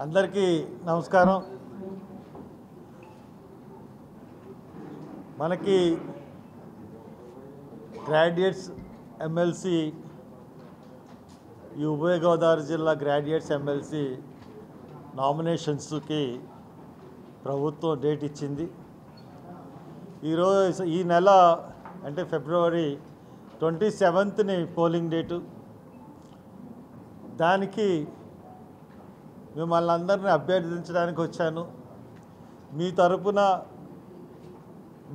అందరికీ నమస్కారం. మనకి గ్రాడ్యుయేట్స్ ఎమ్మెల్సీ ఈ ఉభయ గోదావరి జిల్లా గ్రాడ్యుయేట్స్ ఎమ్మెల్సీ నామినేషన్స్కి ప్రభుత్వం డేట్ ఇచ్చింది. ఈ నెల అంటే ఫిబ్రవరి 27ని పోలింగ్ డేటు. దానికి మిమ్మల్ని అందరినీ అభ్యర్థించడానికి వచ్చాను. మీ తరపున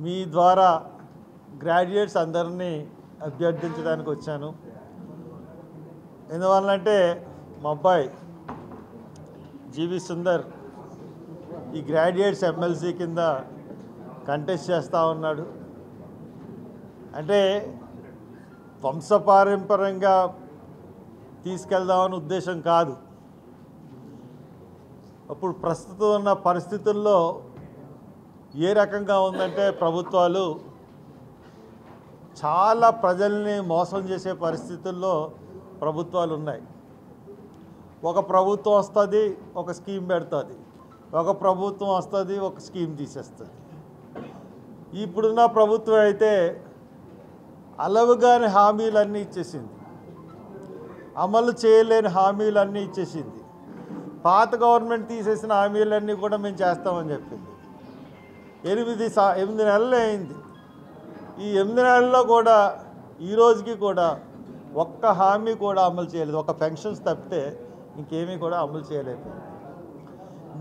మీ ద్వారా గ్రాడ్యుయేట్స్ అందరినీ అభ్యర్థించడానికి వచ్చాను. ఎందువల్లంటే మా అబ్బాయి జీవి సుందర్ ఈ గ్రాడ్యుయేట్స్ ఎమ్మెల్సీ కింద కంటెస్ట్ చేస్తూ ఉన్నాడు. అంటే వంశపారంపర్యంగా తీసుకెళ్దామని ఉద్దేశం కాదు. అప్పుడు ప్రస్తుతం ఉన్న పరిస్థితుల్లో ఏ రకంగా ఉందంటే ప్రభుత్వాలు చాలా ప్రజల్ని మోసం చేసే పరిస్థితుల్లో ప్రభుత్వాలు ఉన్నాయి. ఒక ప్రభుత్వం వస్తుంది, ఒక స్కీమ్ పెడుతుంది. ఒక ప్రభుత్వం వస్తుంది, ఒక స్కీమ్ తీసేస్తుంది. ఇప్పుడున్న ప్రభుత్వం అయితే అలవుగాని హామీలన్నీ ఇచ్చేసింది, అమలు చేయలేని హామీలన్నీ ఇచ్చేసింది. పాత గవర్నమెంట్ తీసేసిన హామీలన్నీ కూడా మేము చేస్తామని చెప్పింది. 8 నెలలు అయింది. ఈ 8 నెలల్లో కూడా ఈ రోజుకి కూడా ఒక్క హామీ కూడా అమలు చేయలేదు. ఒక పెన్షన్స్ తప్పితే ఇంకేమీ కూడా అమలు చేయలేదు.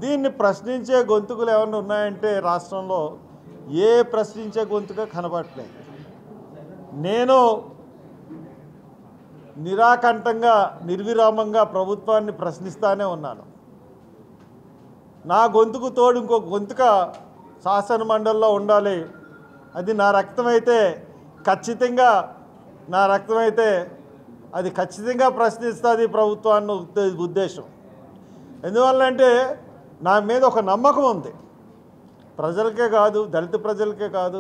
దీన్ని ప్రశ్నించే గొంతుకులు ఏమైనా ఉన్నాయంటే రాష్ట్రంలో ఏ ప్రశ్నించే గొంతుగా కనబడట్లేదు. నేను నిరాకంఠంగా నిర్విరామంగా ప్రభుత్వాన్ని ప్రశ్నిస్తూనే ఉన్నాను. నా గొంతుకు తోడు ఇంకో గొంతుక శాసన మండలిలో ఉండాలి. అది నా రక్తమైతే ఖచ్చితంగా అది ఖచ్చితంగా ప్రశ్నిస్తుంది ప్రభుత్వాన్ని ఉద్దేశం. ఎందువల్లంటే నా మీద ఒక నమ్మకం ఉంది. ప్రజలకే కాదు, దళిత ప్రజలకే కాదు,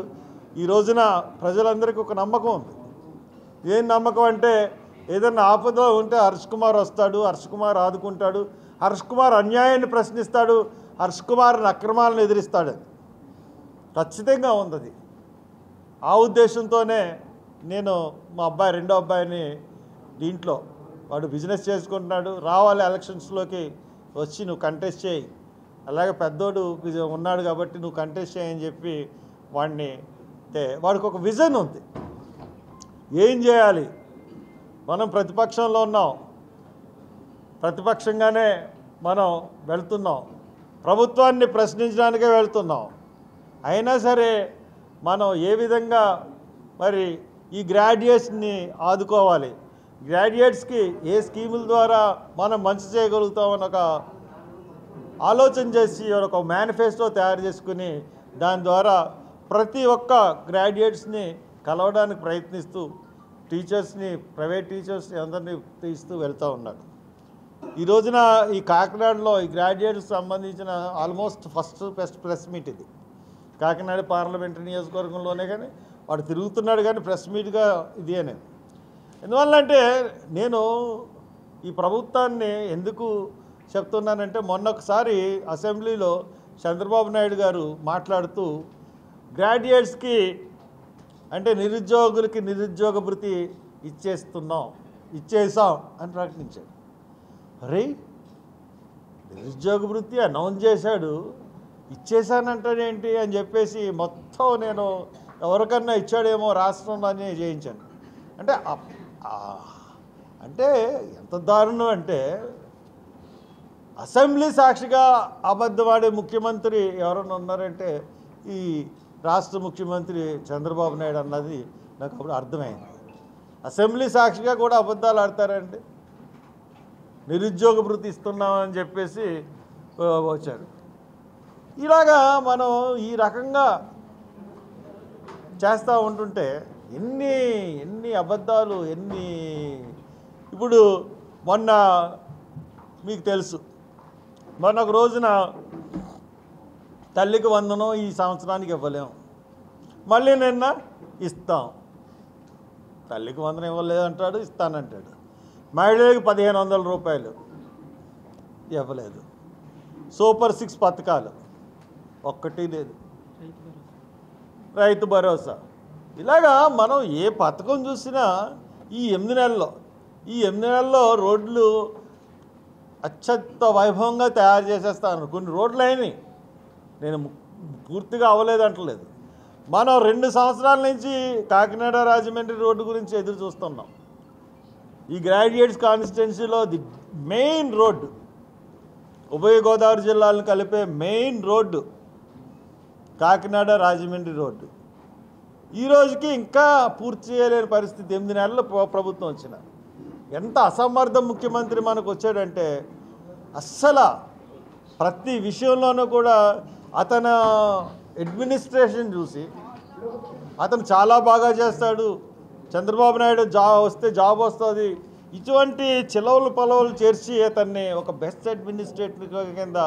ఈ రోజున ప్రజలందరికీ ఒక నమ్మకం ఉంది. ఏం నమ్మకం అంటే ఏదైనా ఆపదలో ఉంటే హర్ష్ కుమార్ వస్తాడు, హర్ష్ కుమార్ ఆదుకుంటాడు, హర్ష్ కుమార్ అన్యాయాన్ని ప్రశ్నిస్తాడు, హర్ష్ కుమార్ని అక్రమాలను ఎదిరిస్తాడు. ఖచ్చితంగా ఉంది. ఆ ఉద్దేశంతోనే నేను మా అబ్బాయి రెండో అబ్బాయిని దీంట్లో వాడు బిజినెస్ చేసుకుంటున్నాడు, రావాలి ఎలక్షన్స్లోకి వచ్చి నువ్వు కంటెస్ట్ చేయి, అలాగే పెద్దోడు ఉన్నాడు కాబట్టి నువ్వు కంటెస్ట్ చేయని చెప్పి వాడికి ఒక విజన్ ఉంది. ఏం చేయాలి? మనం ప్రతిపక్షంలో ఉన్నాం, ప్రతిపక్షంగానే మనం వెళ్తున్నాం, ప్రభుత్వాన్ని ప్రశ్నించడానికే వెళ్తున్నాం. అయినా సరే మనం ఏ విధంగా మరి ఈ గ్రాడ్యుయేట్స్ని ఆదుకోవాలి, గ్రాడ్యుయేట్స్కి ఏ స్కీముల ద్వారా మనం మంచి చేయగలుగుతామని ఒక ఆలోచన చేసి ఒక మేనిఫెస్టో తయారు చేసుకుని దాని ద్వారా ప్రతి ఒక్క గ్రాడ్యుయేట్స్ని కలవడానికి ప్రయత్నిస్తూ టీచర్స్ని, ప్రైవేట్ టీచర్స్ని అందరినీ తీస్తూ వెళ్తూ ఉన్నాడు. ఈ రోజున ఈ కాకినాడలో ఈ గ్రాడ్యుయేట్స్కి సంబంధించిన ఆల్మోస్ట్ ఫస్ట్ ప్రెస్ మీట్ ఇది. కాకినాడ పార్లమెంటరీ నియోజకవర్గంలోనే కానీ వాడు తిరుగుతున్నాడు, కానీ ప్రెస్ మీట్గా ఇది అని. ఎందువల్లంటే నేను ఈ ప్రభుత్వాన్ని ఎందుకు చెప్తున్నానంటే మొన్న ఒకసారి అసెంబ్లీలో చంద్రబాబు నాయుడు గారు మాట్లాడుతూ గ్రాడ్యుయేట్స్కి అంటే నిరుద్యోగులకి నిరుద్యోగ భృతి ఇచ్చేసాం అని ప్రకటించాడు. అరే, నిరుద్యోగ భృతి అనౌన్స్ చేశాడు, ఇచ్చేసానంటాడేంటి అని చెప్పేసి మొత్తం నేను ఎవరికన్నా ఇచ్చాడేమో రాష్ట్రంలో అని చేయించాను. అంటే ఎంత దారుణం అంటే అసెంబ్లీ సాక్షిగా అబద్ధమాడే ముఖ్యమంత్రి ఎవరైనా ఉన్నారంటే ఈ రాష్ట్ర ముఖ్యమంత్రి చంద్రబాబు నాయుడు అన్నది నాకు అప్పుడు అర్థమైంది. అసెంబ్లీ సాక్షిగా కూడా అబద్ధాలు ఆడతారండి. నిరుద్యోగ భృతి ఇస్తున్నామని చెప్పేసి వచ్చారు. ఇలాగా మనం ఈ రకంగా చేస్తూ ఉంటుంటే ఎన్ని ఎన్ని అబద్ధాలు ఎన్ని. ఇప్పుడు మొన్న మీకు తెలుసు, మొన్న ఒక రోజున తల్లికి వందనం ఈ సంవత్సరానికి ఇవ్వలేము, మళ్ళీ నిన్న ఇస్తాం. తల్లికి వందనం ఇవ్వలేదు అంటాడు, ఇస్తానంటాడు. మహిళలకు 1500 రూపాయలు ఇవ్వలేదు. సూపర్ 6 పథకాలు ఒక్కటి లేదు. రైతు భరోసా. ఇలాగా మనం ఏ పథకం చూసినా ఈ 8 నెలల్లో రోడ్లు అత్యంత వైభవంగా తయారు చేసేస్తాను. కొన్ని రోడ్లు అయినాయి, నేను పూర్తిగా అవ్వలేదు అంటలేదు. మనం 2 సంవత్సరాల నుంచి కాకినాడ రాజమండ్రి రోడ్డు గురించి ఎదురు చూస్తున్నాం. ఈ గ్రాడ్యుయేట్స్ కాన్స్టిట్యున్సీలో ది మెయిన్ రోడ్డు, ఉభయ గోదావరి జిల్లాలను కలిపే main road Kakinada Rajahmundry road. ఈ రోజుకి ఇంకా పూర్తి చేయలేని పరిస్థితి. 8 నెలలు ప్రభుత్వం వచ్చిన. ఎంత అసమర్థ ముఖ్యమంత్రి మనకు వచ్చాడంటే అస్సలు ప్రతి విషయంలోనూ కూడా అతను అడ్మినిస్ట్రేషన్ చూసి అతను చాలా బాగా చేస్తాడు, చంద్రబాబు నాయుడు వస్తే జాబ్ వస్తుంది, ఇటువంటి చిలవలు పొలవలు చేర్చి అతన్ని ఒక బెస్ట్ అడ్మినిస్ట్రేటర్ కింద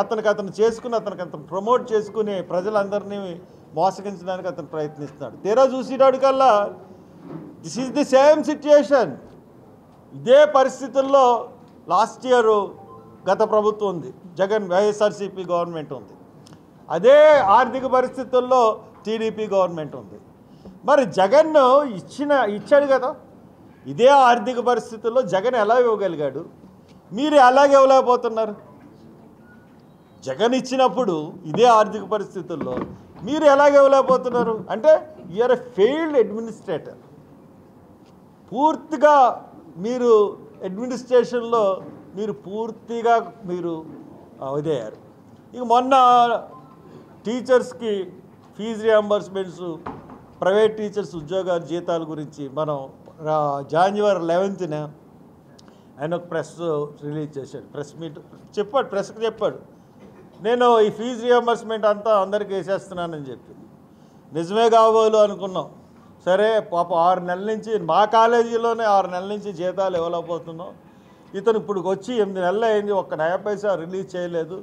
అతను చేసుకుని అతను ప్రమోట్ చేసుకుని ప్రజలందరినీ మోసగించడానికి అతను ప్రయత్నిస్తున్నాడు. తీరా చూసేటాడికల్లా this is the same situation. ఇదే పరిస్థితుల్లో లాస్ట్ ఇయర్ గత ప్రభుత్వం ఉంది, జగన్ వైఎస్ఆర్సీపీ గవర్నమెంట్ ఉంది. అదే ఆర్థిక పరిస్థితుల్లో టీడీపీ గవర్నమెంట్ ఉంది. మరి జగన్ ఇచ్చాడు కదా, ఇదే ఆర్థిక పరిస్థితుల్లో జగన్ ఎలా ఇవ్వగలిగాడు? మీరు ఎలాగ ఇవ్వలేకపోతున్నారు? జగన్ ఇచ్చినప్పుడు ఇదే ఆర్థిక పరిస్థితుల్లో మీరు ఎలాగ ఇవ్వలేకపోతున్నారు? అంటే యూఆర్ ఎ ఫెయిల్డ్ అడ్మినిస్ట్రేటర్. పూర్తిగా మీరు అడ్మినిస్ట్రేషన్లో పూర్తిగా ఇదయ్యారు. ఇక మొన్న టీచర్స్కి ఫీజు రియంబర్స్మెంట్స్, ప్రైవేట్ టీచర్స్ ఉద్యోగాల జీతాల గురించి మనం January 11న ఆయన ఒక ప్రెస్ రిలీజ్ చేశాడు, ప్రెస్ మీట్ చెప్పాడు, ప్రెస్కి చెప్పాడు, నేను ఈ ఫీజు రియంబర్స్మెంట్ అంతా అందరికీ వేసేస్తున్నానని చెప్పి. నిజమే కాబోలు అనుకున్నాం. సరే పాప 6 నెలల నుంచి మా కాలేజీలోనే 6 నెలల నుంచి జీతాలు ఇవ్వలేకపోతున్నాం. ఇతను ఇప్పుడు వచ్చి 8 నెలలు అయింది, ఒక్క నయా పైసా రిలీజ్ చేయలేదు.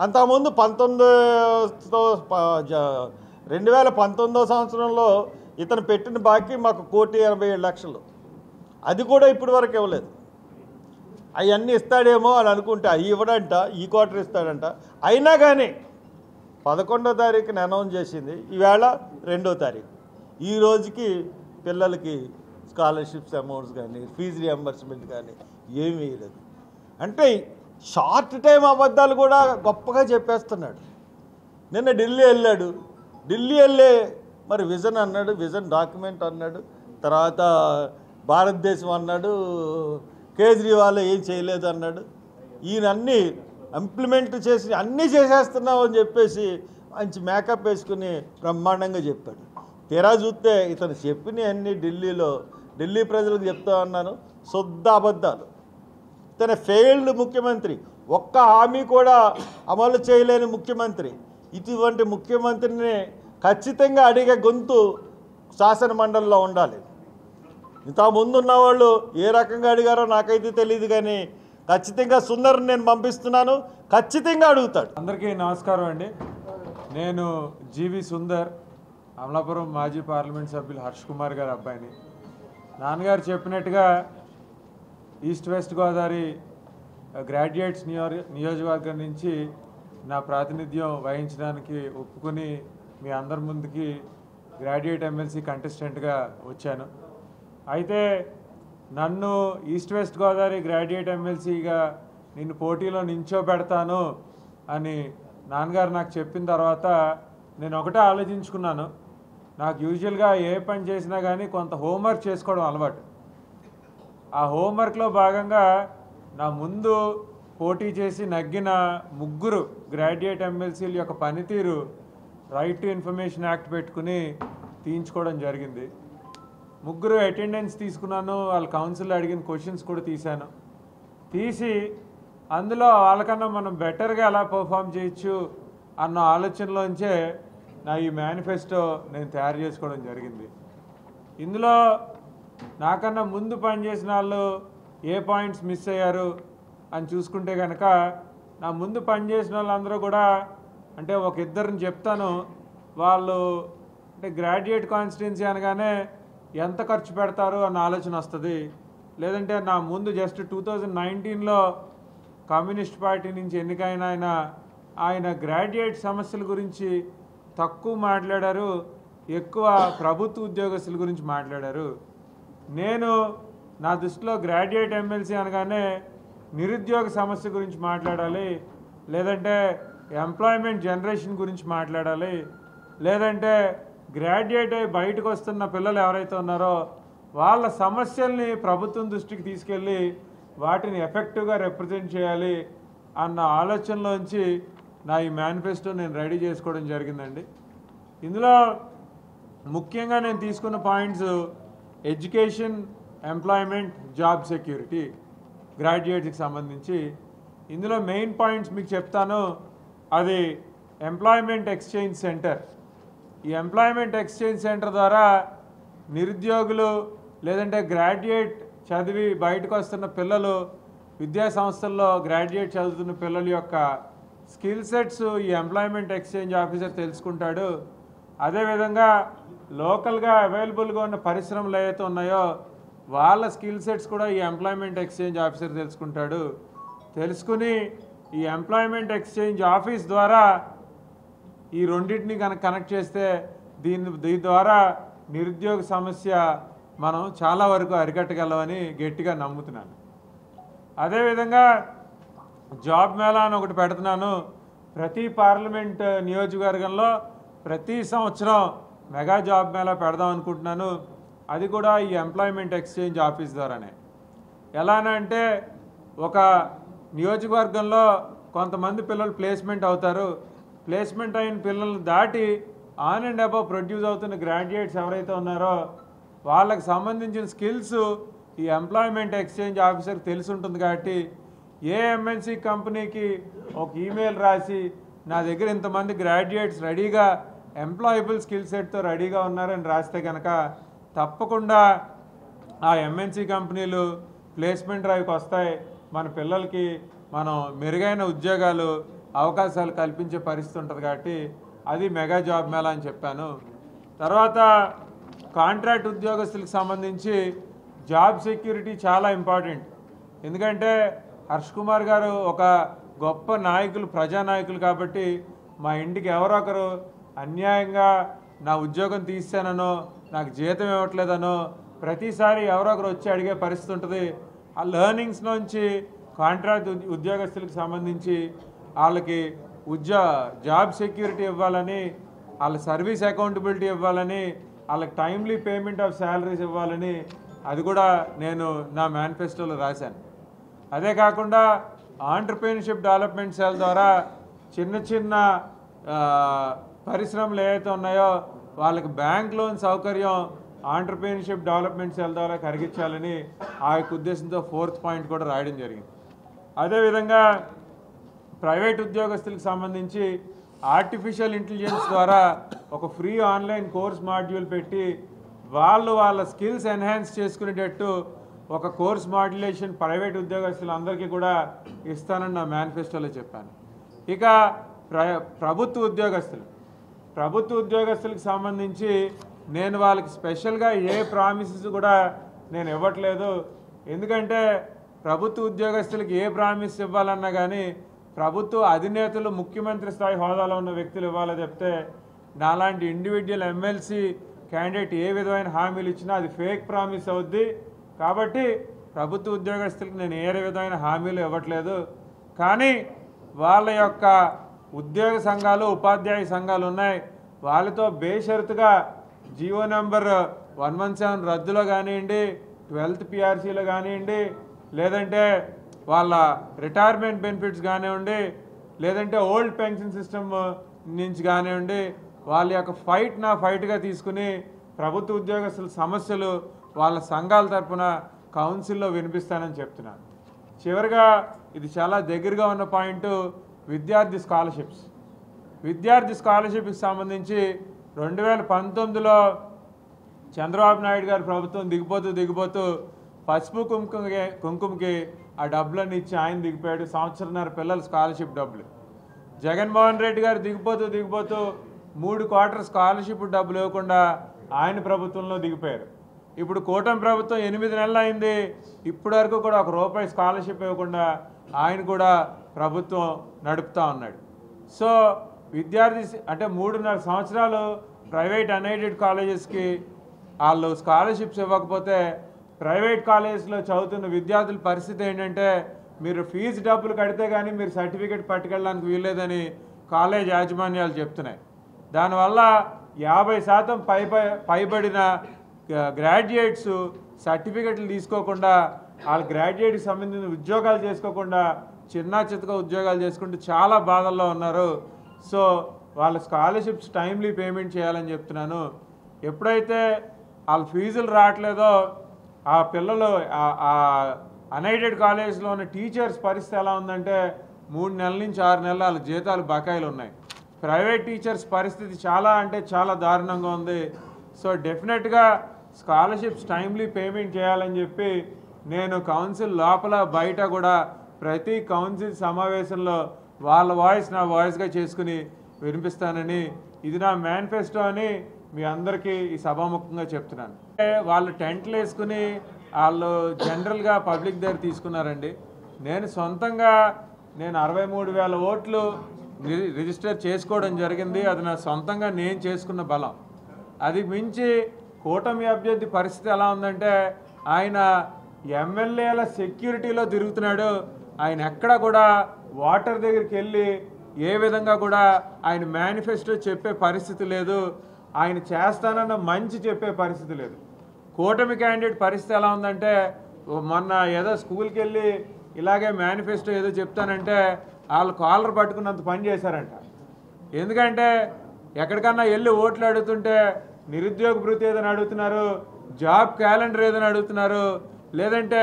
అంతకుముందు 2019 సంవత్సరంలో ఇతను పెట్టిన బాకీ మాకు 1,87,00,000, అది కూడా ఇప్పటి వరకు ఇవ్వలేదు. అవన్నీ ఇస్తాడేమో అని అనుకుంటే అవి ఇవ్వడంట, ఈ క్వార్టర్ ఇస్తాడంట. అయినా కానీ 11వ తారీఖున అనౌన్స్ చేసింది, ఈవేళ 2వ తారీఖు. ఈ రోజుకి పిల్లలకి స్కాలర్షిప్స్ అమౌంట్స్ కానీ ఫీజు రియంబర్స్మెంట్ కానీ ఏమీ వేయలేదు. అంటే షార్ట్ టైం అబద్ధాలు కూడా గొప్పగా చెప్పేస్తున్నాడు. నిన్న ఢిల్లీ వెళ్ళాడు, ఢిల్లీ వెళ్ళే మరి విజన్ అన్నాడు, విజన్ డాక్యుమెంట్ అన్నాడు, తర్వాత భారతదేశం అన్నాడు, కేజ్రీవాల్ ఏం చేయలేదు అన్నాడు. ఈయన అన్నీ ఇంప్లిమెంట్ చేసి అన్నీ చేసేస్తున్నావు అని చెప్పేసి మంచి మేకప్ వేసుకుని బ్రహ్మాండంగా చెప్పాడు. తీరా చూస్తే ఇతను చెప్పినవన్నీ ఢిల్లీ ప్రజలకు చెప్తా ఉన్నాను, శుద్ధ అబద్ధాలు. ఇతను ఫెయిల్డ్ ముఖ్యమంత్రి, ఒక్క హామీ కూడా అమలు చేయలేని ముఖ్యమంత్రి. ఇటువంటి ముఖ్యమంత్రిని ఖచ్చితంగా అడిగే గొంతు శాసన మండలిలో ఉండాలి. ఇంత ముందున్న వాళ్ళు ఏ రకంగా అడిగారో నాకైతే తెలియదు, కానీ ఖచ్చితంగా సుందర్ని నేను పంపిస్తున్నాను, ఖచ్చితంగా అడుగుతాడు. అందరికీ నమస్కారం అండి. నేను జీవి సుందర్, అమలాపురం మాజీ పార్లమెంట్ సభ్యులు హర్ష్ కుమార్ గారి అబ్బాయిని. నాన్నగారు చెప్పినట్టుగా ఈస్ట్ వెస్ట్ గోదావరి గ్రాడ్యుయేట్స్ నియోజకవర్గం నుంచి నా ప్రాతినిధ్యం వహించడానికి ఒప్పుకొని మీ అందరి ముందుకి గ్రాడ్యుయేట్ ఎమ్మెల్సీ కంటెస్టెంట్గా వచ్చాను. అయితే నన్ను ఈస్ట్ వెస్ట్ గోదావరి గ్రాడ్యుయేట్ ఎమ్మెల్సీగా నిన్ను పోటీలో నించోబెడతాను అని నాన్నగారు నాకు చెప్పిన తర్వాత నేను ఒకటే ఆలోచించుకున్నాను. నాకు యూజువల్గా ఏ పని చేసినా కానీ కొంత హోంవర్క్ చేసుకోవడం అలవాటు. ఆ హోంవర్క్లో భాగంగా నా ముందు పోటీ చేసి నగ్గిన 3 గ్రాడ్యుయేట్ ఎమ్మెల్సీల యొక్క పనితీరు రైట్ టు ఇన్ఫర్మేషన్ యాక్ట్ పెట్టుకుని తీయించుకోవడం జరిగింది. 3 అటెండెన్స్ తీసుకున్నాను, వాళ్ళ కౌన్సిల్ అడిగిన క్వశ్చన్స్ కూడా తీసి అందులో వాళ్ళకన్నా మనం బెటర్గా ఎలా పర్ఫామ్ చేయొచ్చు అన్న ఆలోచనలోంచే నా ఈ మేనిఫెస్టో నేను తయారు చేసుకోవడం జరిగింది. ఇందులో నాకన్నా ముందు పనిచేసిన వాళ్ళు ఏ పాయింట్స్ మిస్ అయ్యారు అని చూసుకుంటే కనుక, నా ముందు పనిచేసిన వాళ్ళందరూ కూడా అంటే ఒక ఇద్దరిని చెప్తాను. వాళ్ళు అంటే గ్రాడ్యుయేట్ కాన్స్టిట్యున్సీ అనగానే ఎంత ఖర్చు పెడతారు అన్న ఆలోచన వస్తుంది. లేదంటే నా ముందు జస్ట్ 2019లో కమ్యూనిస్ట్ పార్టీ నుంచి ఎన్నికైన ఆయన గ్రాడ్యుయేట్ సమస్యల గురించి తక్కువ మాట్లాడారు, ఎక్కువ ప్రభుత్వ ఉద్యోగస్తుల గురించి మాట్లాడారు. నేను నా దృష్టిలో గ్రాడ్యుయేట్ ఎమ్మెల్సీ అనగానే నిరుద్యోగ సమస్య గురించి మాట్లాడాలి, లేదంటే ఎంప్లాయ్మెంట్ జనరేషన్ గురించి మాట్లాడాలి, లేదంటే గ్రాడ్యుయేట్ అయి బయటకు వస్తున్న పిల్లలు ఎవరైతే ఉన్నారో వాళ్ళ సమస్యల్ని ప్రభుత్వం దృష్టికి తీసుకెళ్ళి వాటిని ఎఫెక్టివ్గా రిప్రజెంట్ చేయాలి అన్న ఆలోచనలోంచి నా ఈ మేనిఫెస్టో నేను రెడీ చేసుకోవడం జరిగిందండి. ఇందులో ముఖ్యంగా నేను తీసుకున్న points education, employment, job security, గ్రాడ్యుయేట్స్కి సంబంధించి. ఇందులో మెయిన్ పాయింట్స్ మీకు చెప్తాను. అది ఎంప్లాయ్మెంట్ ఎక్స్చేంజ్ సెంటర్. ఈ ఎంప్లాయ్మెంట్ ఎక్స్చేంజ్ సెంటర్ ద్వారా నిరుద్యోగులు లేదంటే గ్రాడ్యుయేట్ చదివి బయటకు వస్తున్న పిల్లలు, విద్యా సంస్థల్లో గ్రాడ్యుయేట్ చదువుతున్న పిల్లల యొక్క స్కిల్ సెట్స్ ఈ ఎంప్లాయ్మెంట్ ఎక్స్చేంజ్ ఆఫీసర్ తెలుసుకుంటాడు. అదేవిధంగా లోకల్గా అవైలబుల్గా ఉన్న పరిశ్రమలు ఏవైతే ఉన్నాయో వాళ్ళ స్కిల్ సెట్స్ కూడా ఈ ఎంప్లాయ్మెంట్ ఎక్స్చేంజ్ ఆఫీసర్ తెలుసుకుంటాడు. తెలుసుకుని ఈ ఎంప్లాయ్మెంట్ ఎక్స్చేంజ్ ఆఫీస్ ద్వారా ఈ రెండింటిని కనెక్ట్ చేస్తే దీని ద్వారా నిరుద్యోగ సమస్య మనం చాలా వరకు అరికట్టగలమని గట్టిగా నమ్ముతున్నాను. అదేవిధంగా జాబ్ మేళా అని ఒకటి పెడుతున్నాను. ప్రతి పార్లమెంట్ నియోజకవర్గంలో ప్రతి సంవత్సరం మెగా జాబ్ మేళా పెడదాం అనుకుంటున్నాను. అది కూడా ఈ ఎంప్లాయ్మెంట్ ఎక్స్చేంజ్ ఆఫీస్ ద్వారానే. ఎలానంటే ఒక నియోజకవర్గంలో కొంతమంది పిల్లలు ప్లేస్మెంట్ అవుతారు. ప్లేస్మెంట్ అయిన పిల్లల్ని దాటి ఆన్ అండ్ అబవ్ ప్రొడ్యూస్ అవుతున్న గ్రాడ్యుయేట్స్ ఎవరైతే ఉన్నారో వాళ్ళకి సంబంధించిన స్కిల్స్ ఈ ఎంప్లాయ్మెంట్ ఎక్స్చేంజ్ ఆఫీసర్కి తెలిసి ఉంటుంది. కాబట్టి ఏ ఎంఎన్సీ కంపెనీకి ఒక ఈమెయిల్ రాసి నా దగ్గర ఇంతమంది గ్రాడ్యుయేట్స్ రెడీగా ఎంప్లాయబుల్ స్కిల్ సెట్తో రెడీగా ఉన్నారని రాస్తే కనుక తప్పకుండా ఆ ఎంఎన్సీ కంపెనీలు ప్లేస్మెంట్ డ్రైవ్కి వస్తాయి. మన పిల్లలకి మనం మెరుగైన ఉద్యోగాలు, అవకాశాలు కల్పించే పరిస్థితి ఉంటుంది. కాబట్టి అది మెగా జాబ్ మేళా అని చెప్పాను. తర్వాత కాంట్రాక్ట్ ఉద్యోగస్తులకు సంబంధించి జాబ్ సెక్యూరిటీ చాలా ఇంపార్టెంట్. ఎందుకంటే హర్ష్ కుమార్ గారు ఒక గొప్ప నాయకులు, ప్రజానాయకులు. కాబట్టి మా ఇంటికి ఎవరో ఒకరు అన్యాయంగా నా ఉద్యోగం తీసానో, నాకు జీతం ఇవ్వట్లేదనో ప్రతిసారి ఎవరో ఒకరు వచ్చి అడిగే పరిస్థితి ఉంటుంది. ఆ లెర్నింగ్స్ నుంచి కాంట్రాక్ట్ ఉద్యోగస్తులకు సంబంధించి వాళ్ళకి జాబ్ సెక్యూరిటీ ఇవ్వాలని, వాళ్ళ సర్వీస్ అకౌంటబిలిటీ ఇవ్వాలని, వాళ్ళకి టైమ్లీ పేమెంట్ ఆఫ్ శాలరీస్ ఇవ్వాలని అది కూడా నేను నా మేనిఫెస్టోలో రాశాను. అదే కాకుండా ఆంటర్‌ప్రెన్యూర్‌షిప్ డెవలప్మెంట్ సెల్ ద్వారా చిన్న చిన్న పరిశ్రమలు ఏవైతే ఉన్నాయో వాళ్ళకి బ్యాంక్ లోన్ సౌకర్యం ఆంటర్‌ప్రెన్యూర్‌షిప్ డెవలప్మెంట్ సెల్ ద్వారా కలిగించాలని ఆ యొక్క ఉద్దేశంతో 4th పాయింట్ కూడా రాయడం జరిగింది. అదేవిధంగా ప్రైవేట్ ఉద్యోగస్తులకు సంబంధించి ఆర్టిఫిషియల్ ఇంటెలిజెన్స్ ద్వారా ఒక ఫ్రీ ఆన్లైన్ కోర్స్ మాడ్యూల్ పెట్టి వాళ్ళ స్కిల్స్ ఎన్హాన్స్ చేసుకునేటట్టు ఒక కోర్స్ మాడ్యులేషన్ ప్రైవేట్ ఉద్యోగస్తులందరికీ కూడా ఇస్తానని నా మేనిఫెస్టోలో చెప్పాను. ఇక ప్రభుత్వ ఉద్యోగస్తులకు సంబంధించి నేను వాళ్ళకి స్పెషల్గా ఏ ప్రామిసెస్ కూడా నేను ఇవ్వట్లేదు. ఎందుకంటే ప్రభుత్వ ఉద్యోగస్తులకు ఏ ప్రామిస్ ఇవ్వాలన్నా కానీ ప్రభుత్వ అధినేతలు, ముఖ్యమంత్రి స్థాయి హోదాలో ఉన్న వ్యక్తులు ఇవ్వాలో చెప్తే నాలాంటి ఇండివిజువల్ ఎమ్మెల్సీ క్యాండిడేట్ ఏ విధమైన హామీలు ఇచ్చినా అది ఫేక్ ప్రామిస్ అవుద్ది. కాబట్టి ప్రభుత్వ ఉద్యోగస్తులకు నేను ఏ విధమైన హామీలు ఇవ్వట్లేదు. కానీ వాళ్ళ యొక్క ఉద్యోగ సంఘాలు, ఉపాధ్యాయ సంఘాలు ఉన్నాయి. వాళ్ళతో బేషరతుగా జీవో నెంబర్ 117 రద్దులో కానివ్వండి, 12th PRCలో కానివ్వండి, లేదంటే వాళ్ళ రిటైర్మెంట్ బెనిఫిట్స్ కానివ్వండి, లేదంటే ఓల్డ్ పెన్షన్ సిస్టమ్ నుంచి కానివ్వండి, వాళ్ళ యొక్క ఫైట్గా తీసుకుని ప్రభుత్వ ఉద్యోగస్తుల సమస్యలు వాళ్ళ సంఘాల తరఫున కౌన్సిల్లో వినిపిస్తానని చెప్తున్నాను. చివరిగా ఇది చాలా దగ్గరగా ఉన్న పాయింట్, విద్యార్థి స్కాలర్షిప్స్. విద్యార్థి స్కాలర్షిప్కి సంబంధించి 2019లో చంద్రబాబు నాయుడు గారి ప్రభుత్వం దిగిపోతూ పసుపు కుంకుమకి ఆ డబ్బులన్నీ ఇచ్చి ఆయన దిగిపోయాడు. సంవత్సరన్నర పిల్లల స్కాలర్షిప్ డబ్బులు. జగన్మోహన్ రెడ్డి గారు దిగిపోతూ 3 క్వార్టర్ స్కాలర్షిప్ డబ్బులు ఇవ్వకుండా ఆయన ప్రభుత్వంలో దిగిపోయారు. ఇప్పుడు కూటమి ప్రభుత్వం 8 నెలలు అయింది, ఇప్పటి వరకు కూడా ₹1 స్కాలర్షిప్ ఇవ్వకుండా ఆయన కూడా ప్రభుత్వం నడుపుతూ ఉన్నాడు. సో విద్యార్థి అంటే 3.5 సంవత్సరాలు ప్రైవేట్ అన్ఎయిడెడ్ కాలేజెస్కి వాళ్ళు స్కాలర్షిప్స్ ఇవ్వకపోతే ప్రైవేట్ కాలేజెస్లో చదువుతున్న విద్యార్థుల పరిస్థితి ఏంటంటే మీరు ఫీజు డబ్బులు కడితే కానీ మీరు సర్టిఫికేట్ పట్టుకెళ్ళడానికి వీల్లేదని కాలేజ్ యాజమాన్యాలు చెప్తున్నాయి. దానివల్ల 50% పైబడిన గ్రాడ్యుయేట్స్ సర్టిఫికెట్లు తీసుకోకుండా వాళ్ళ గ్రాడ్యుయేట్కి సంబంధించిన ఉద్యోగాలు చేసుకోకుండా చిన్న ఉద్యోగాలు చేసుకుంటూ చాలా బాధల్లో ఉన్నారు. సో వాళ్ళ స్కాలర్షిప్స్ టైమ్లీ పేమెంట్ చేయాలని చెప్తున్నాను. ఎప్పుడైతే వాళ్ళ ఫీజులు రావట్లేదో ఆ పిల్లలు అన్ఎయిడెడ్ కాలేజ్లో ఉన్న టీచర్స్ పరిస్థితి ఎలా ఉందంటే 3 నెలల నుంచి 6 నెలల వాళ్ళ జీతాలు బకాయిలు ఉన్నాయి. ప్రైవేట్ టీచర్స్ పరిస్థితి చాలా అంటే చాలా దారుణంగా ఉంది. సో డెఫినెట్గా స్కాలర్షిప్స్ టైమ్లీ పేమెంట్ చేయాలని చెప్పి నేను కౌన్సిల్ లోపల బయట కూడా ప్రతి కౌన్సిల్ సమావేశంలో వాళ్ళ వాయిస్ నా వాయిస్గా చేసుకుని వినిపిస్తానని, ఇది నా మేనిఫెస్టో అని మీ అందరికీ ఈ సభాముఖంగా చెప్తున్నాను. వాళ్ళు టెంట్లు వేసుకుని వాళ్ళు జనరల్గా పబ్లిక్ దగ్గర తీసుకున్నారండి. నేను సొంతంగా 63,000 ఓట్లు రిజిస్టర్ చేసుకోవడం జరిగింది. అది నా సొంతంగా నేను చేసుకున్న బలం. అది మించి కూటమి అభ్యర్థి పరిస్థితి ఎలా ఉందంటే ఆయన ఎమ్మెల్యేల సెక్యూరిటీలో తిరుగుతున్నాడు. ఆయన ఎక్కడ కూడా వాటర్ దగ్గరికి వెళ్ళి ఏ విధంగా కూడా ఆయన మేనిఫెస్టో చెప్పే పరిస్థితి లేదు. ఆయన చేస్తానన్న మంచి చెప్పే పరిస్థితి లేదు. కూటమి క్యాండిడేట్ పరిస్థితి ఎలా ఉందంటే మొన్న ఏదో స్కూల్కి వెళ్ళి ఇలాగే మేనిఫెస్టో ఏదో చెప్తానంటే వాళ్ళు కాలర్ పట్టుకున్నంత పని చేశారంట. ఎందుకంటే ఎక్కడికన్నా వెళ్ళి ఓట్లు అడుగుతుంటే నిరుద్యోగ భృతి ఏదని అడుగుతున్నారు, జాబ్ క్యాలెండర్ ఏదని అడుగుతున్నారు, లేదంటే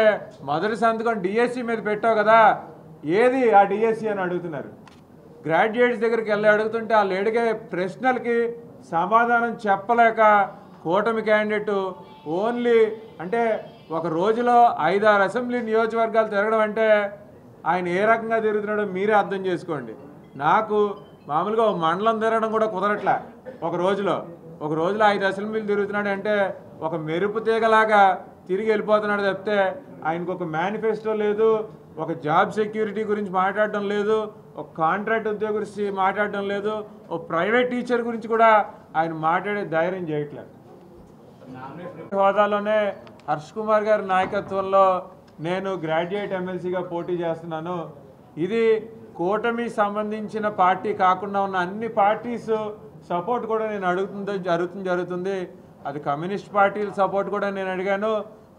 మొదటి సంతకం డిఎస్సి మీద పెట్టావు కదా ఏది ఆ డిఎస్సి అని అడుగుతున్నారు. గ్రాడ్యుయేట్స్ దగ్గరికి వెళ్ళి అడుగుతుంటే వాళ్ళు అడిగే ప్రశ్నలకి సమాధానం చెప్పలేక కూటమి క్యాండిడేట్ ఓన్లీ అంటే ఒక రోజులో 5-6 అసెంబ్లీ నియోజకవర్గాలు తిరగడం అంటే ఆయన ఏ రకంగా తిరుగుతున్నాడో మీరే అర్థం చేసుకోండి. నాకు మామూలుగా మండలం తిరగడం కూడా కుదరట్లే. ఒక రోజులో 5 అసెంబ్లీలు తిరుగుతున్నాడు అంటే ఒక మెరుపు తీగలాగా తిరిగి వెళ్ళిపోతున్నాడు తప్పితే ఆయనకు ఒక మేనిఫెస్టో లేదు, ఒక జాబ్ సెక్యూరిటీ గురించి మాట్లాడడం లేదు, ఒక కాంట్రాక్ట్ ఉద్యోగం గురించి మాట్లాడడం లేదు, ఒక ప్రైవేట్ టీచర్ గురించి కూడా ఆయన మాట్లాడే ధైర్యం చేయట్లేదు. హోదాలోనే హర్ష్ కుమార్ గారి నాయకత్వంలో నేను గ్రాడ్యుయేట్ ఎమ్మెల్సీగా పోటీ చేస్తున్నాను. ఇది కూటమి సంబంధించిన పార్టీ కాకుండా ఉన్న అన్ని పార్టీస్ సపోర్ట్ కూడా నేను జరుగుతుంది. అది కమ్యూనిస్ట్ పార్టీల సపోర్ట్ కూడా నేను అడిగాను,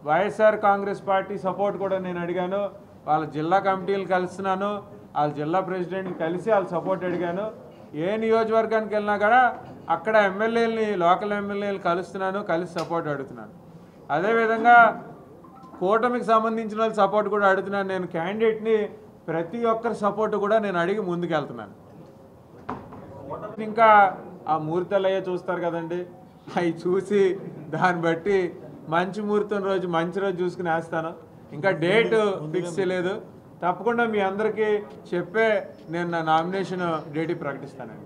వైఎస్ఆర్ కాంగ్రెస్ పార్టీ సపోర్ట్ కూడా నేను అడిగాను. వాళ్ళ జిల్లా కమిటీలు కలుస్తున్నాను, వాళ్ళ జిల్లా ప్రెసిడెంట్ని కలిసి వాళ్ళ సపోర్ట్ అడిగాను. ఏ నియోజకవర్గానికి వెళ్ళినా కూడా అక్కడ ఎమ్మెల్యేలని లోకల్ ఎమ్మెల్యేలు కలుస్తున్నాను, కలిసి సపోర్ట్ అడుగుతున్నాను. అదేవిధంగా కూటమికి సంబంధించిన వాళ్ళ సపోర్ట్ కూడా అడుగుతున్నాను. నేను క్యాండిడేట్ని ప్రతి ఒక్కరి సపోర్టు కూడా నేను అడిగి ముందుకెళ్తున్నాను. ఇంకా ఆ ముహూర్తాలయ్యే చూస్తారు కదండి, అవి చూసి దాన్ని బట్టి మంచి ముహూర్తం రోజు మంచి రోజు చూసుకుని వేస్తాను. ఇంకా డేట్ ఫిక్స్ చేయలేదు. తప్పకుండా మీ అందరికీ చెప్పే నేను నా నామినేషన్ డేట్ ప్రకటిస్తానండి.